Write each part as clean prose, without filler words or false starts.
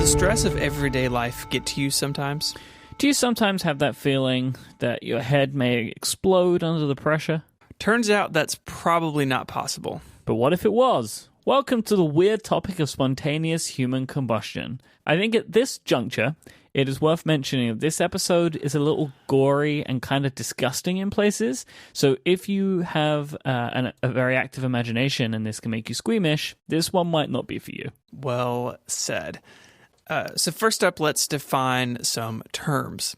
the stress of everyday life get to you sometimes? Do you sometimes have that feeling that your head may explode under the pressure? Turns out that's probably not possible. But what if it was? Welcome to the weird topic of spontaneous human combustion. I think at this juncture, it is worth mentioning that this episode is a little gory and kind of disgusting in places. So if you have a very active imagination and this can make you squeamish, this one might not be for you. Well said. So first up, let's define some terms.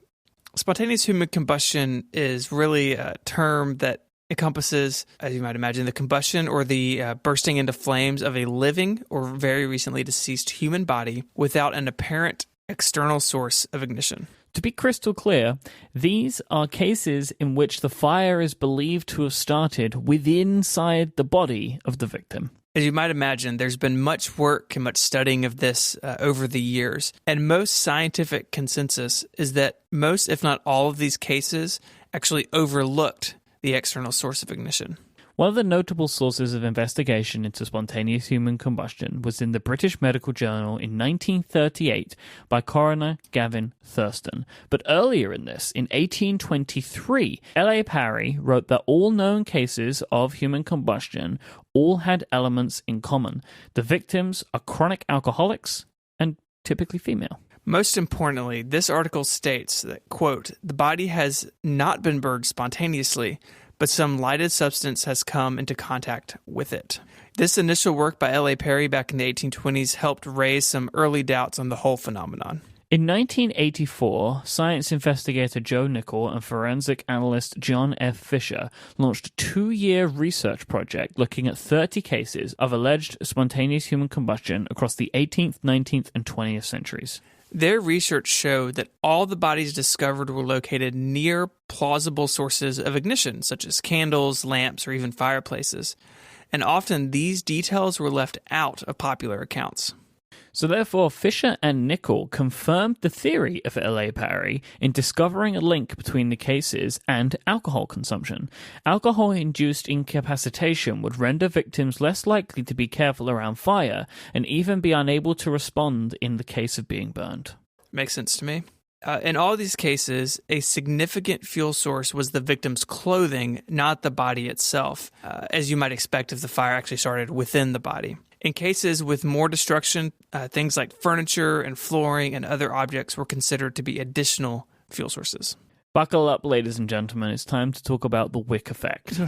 Spontaneous human combustion is really a term that encompasses, as you might imagine, the combustion or the bursting into flames of a living or very recently deceased human body without an apparent external source of ignition. To be crystal clear, these are cases in which the fire is believed to have started inside the body of the victim. As you might imagine, there's been much work and much studying of this over the years, and most scientific consensus is that most, if not all of these cases, actually overlooked the external source of ignition. One of the notable sources of investigation into spontaneous human combustion was in the British Medical Journal in 1938 by coroner Gavin Thurston. But earlier in this, in 1823, L.A. Parry wrote that all known cases of human combustion all had elements in common. The victims are chronic alcoholics and typically female. Most importantly, this article states that, quote, the body has not been burned spontaneously, but some lighted substance has come into contact with it. This initial work by L.A. Parry back in the 1820s helped raise some early doubts on the whole phenomenon. In 1984, science investigator Joe Nickell and forensic analyst John F. Fisher launched a 2-year research project looking at 30 cases of alleged spontaneous human combustion across the 18th, 19th, and 20th centuries. Their research showed that all the bodies discovered were located near plausible sources of ignition, such as candles, lamps, or even fireplaces. And often these details were left out of popular accounts. So therefore, Fisher and Nickell confirmed the theory of L.A. Parry in discovering a link between the cases and alcohol consumption. Alcohol-induced incapacitation would render victims less likely to be careful around fire and even be unable to respond in the case of being burned. Makes sense to me. In all these cases, a significant fuel source was the victim's clothing, not the body itself, as you might expect if the fire actually started within the body. In cases with more destruction, things like furniture and flooring and other objects were considered to be additional fuel sources. Buckle up, ladies and gentlemen. It's time to talk about the wick effect.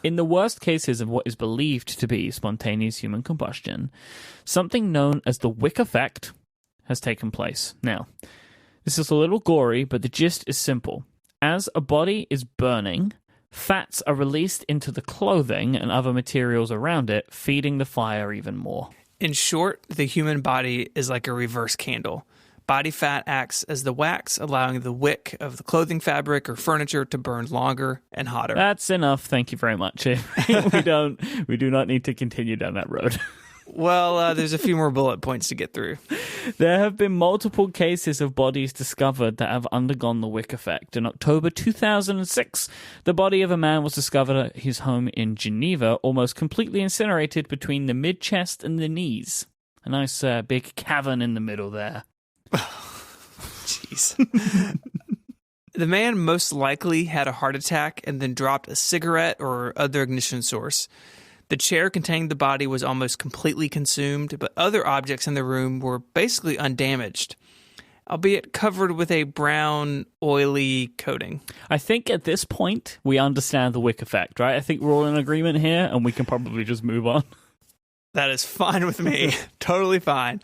In the worst cases of what is believed to be spontaneous human combustion, something known as the wick effect has taken place. Now, this is a little gory, but the gist is simple. As a body is burning, fats are released into the clothing and other materials around it, feeding the fire even more. In short, the human body is like a reverse candle. Body fat acts as the wax, allowing the wick of the clothing fabric or furniture to burn longer and hotter. That's enough. Thank you very much. We do not need to continue down that road. Well, there's a few more bullet points to get through. There have been multiple cases of bodies discovered that have undergone the wick effect. In October 2006, the body of a man was discovered at his home in Geneva, almost completely incinerated between the mid-chest and the knees. A nice big cavern in the middle there. Jeez. The man most likely had a heart attack and then dropped a cigarette or other ignition source. The chair containing the body was almost completely consumed, but other objects in the room were basically undamaged, albeit covered with a brown, oily coating. I think at this point, we understand the wick effect, right? I think we're all in agreement here, and we can probably just move on. That is fine with me. Totally fine.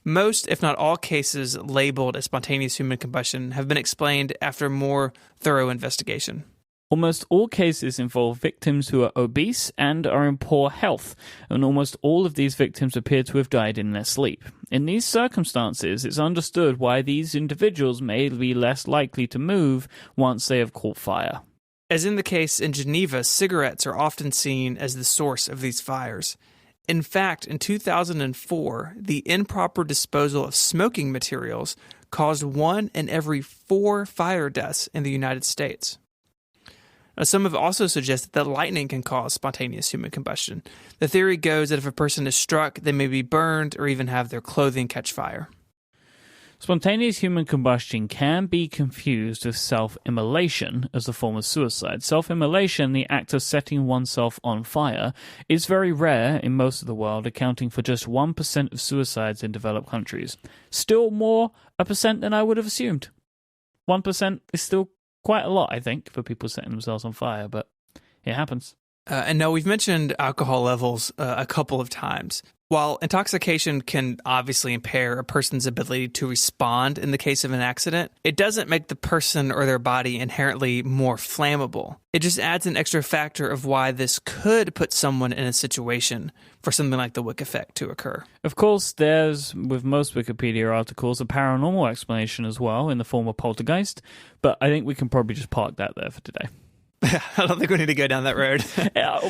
Most, if not all, cases labeled as spontaneous human combustion have been explained after more thorough investigation. Almost all cases involve victims who are obese and are in poor health, and almost all of these victims appear to have died in their sleep. In these circumstances, it's understood why these individuals may be less likely to move once they have caught fire. As in the case in Geneva, cigarettes are often seen as the source of these fires. In fact, in 2004, the improper disposal of smoking materials caused 1 in every 4 fire deaths in the United States. Some have also suggested that lightning can cause spontaneous human combustion. The theory goes that if a person is struck, they may be burned or even have their clothing catch fire. Spontaneous human combustion can be confused with self-immolation as a form of suicide. Self-immolation, the act of setting oneself on fire, is very rare in most of the world, accounting for just 1% of suicides in developed countries. Still more a percent than I would have assumed. 1% is still quite a lot, I think, for people setting themselves on fire, but it happens. And now we've mentioned alcohol levels a couple of times. While intoxication can obviously impair a person's ability to respond in the case of an accident, it doesn't make the person or their body inherently more flammable. It just adds an extra factor of why this could put someone in a situation for something like the Wick effect to occur. Of course, there's, with most Wikipedia articles, a paranormal explanation as well in the form of poltergeist, but I think we can probably just park that there for today. I don't think we need to go down that road.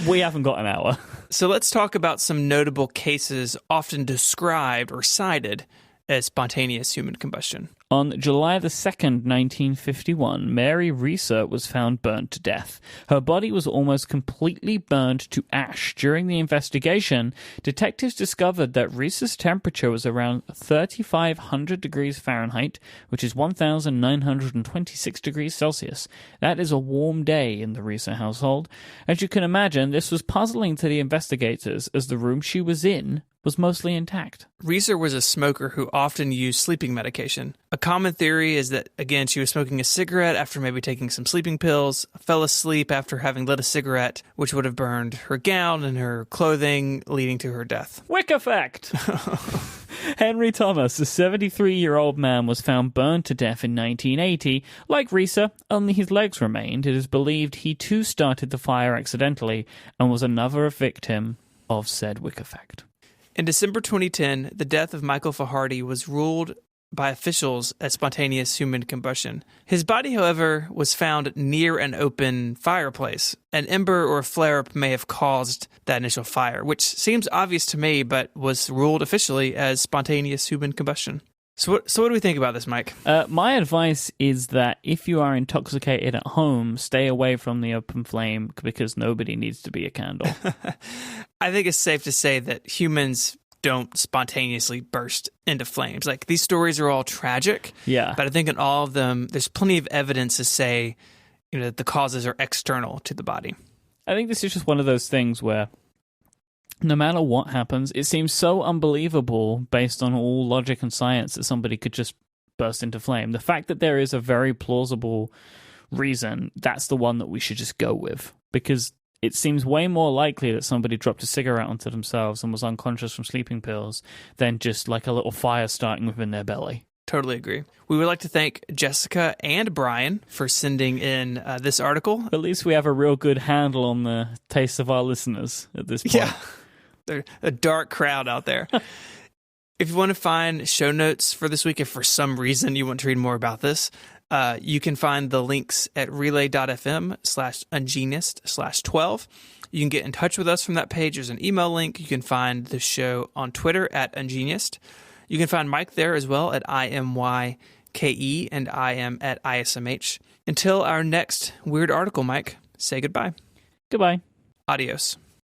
We haven't got an hour. So let's talk about some notable cases often described or cited as spontaneous human combustion. On July the 2nd, 1951, Mary Reeser was found burnt to death. Her body was almost completely burned to ash. During the investigation, detectives discovered that Reeser's temperature was around 3,500 degrees Fahrenheit, which is 1,926 degrees Celsius. That is a warm day in the Reeser household. As you can imagine, this was puzzling to the investigators as the room she was in was mostly intact. Reeser was a smoker who often used sleeping medication. A common theory is that, again, she was smoking a cigarette after maybe taking some sleeping pills, fell asleep after having lit a cigarette, which would have burned her gown and her clothing, leading to her death. Wick effect! Henry Thomas, a 73-year-old man, was found burned to death in 1980. Like Reeser, only his legs remained. It is believed he too started the fire accidentally and was another victim of said Wick effect. In December 2010, the death of Michael Fajardo was ruled by officials as spontaneous human combustion. His body, however, was found near an open fireplace. An ember or a flare-up may have caused that initial fire, which seems obvious to me, but was ruled officially as spontaneous human combustion. So what do we think about this, Mike? My advice is that if you are intoxicated at home, stay away from the open flame because nobody needs to be a candle. I think it's safe to say that humans don't spontaneously burst into flames. Like, these stories are all tragic. Yeah. But I think in all of them, there's plenty of evidence to say, that the causes are external to the body. I think this is just one of those things where no matter what happens, it seems so unbelievable based on all logic and science that somebody could just burst into flame. The fact that there is a very plausible reason, that's the one that we should just go with. Because it seems way more likely that somebody dropped a cigarette onto themselves and was unconscious from sleeping pills than just like a little fire starting within their belly. Totally agree. We would like to thank Jessica and Brian for sending in this article. At least we have a real good handle on the tastes of our listeners at this point. Yeah. They're a dark crowd out there. If you want to find show notes for this week, if for some reason you want to read more about this, you can find the links at relay.fm/ungeniused/12. You can get in touch with us from that page. There's an email link. You can find the show on Twitter at ungeniused. You can find Mike there as well at IMYKE, and I am at ISMH. Until our next weird article, Mike, say goodbye. Goodbye. Adios.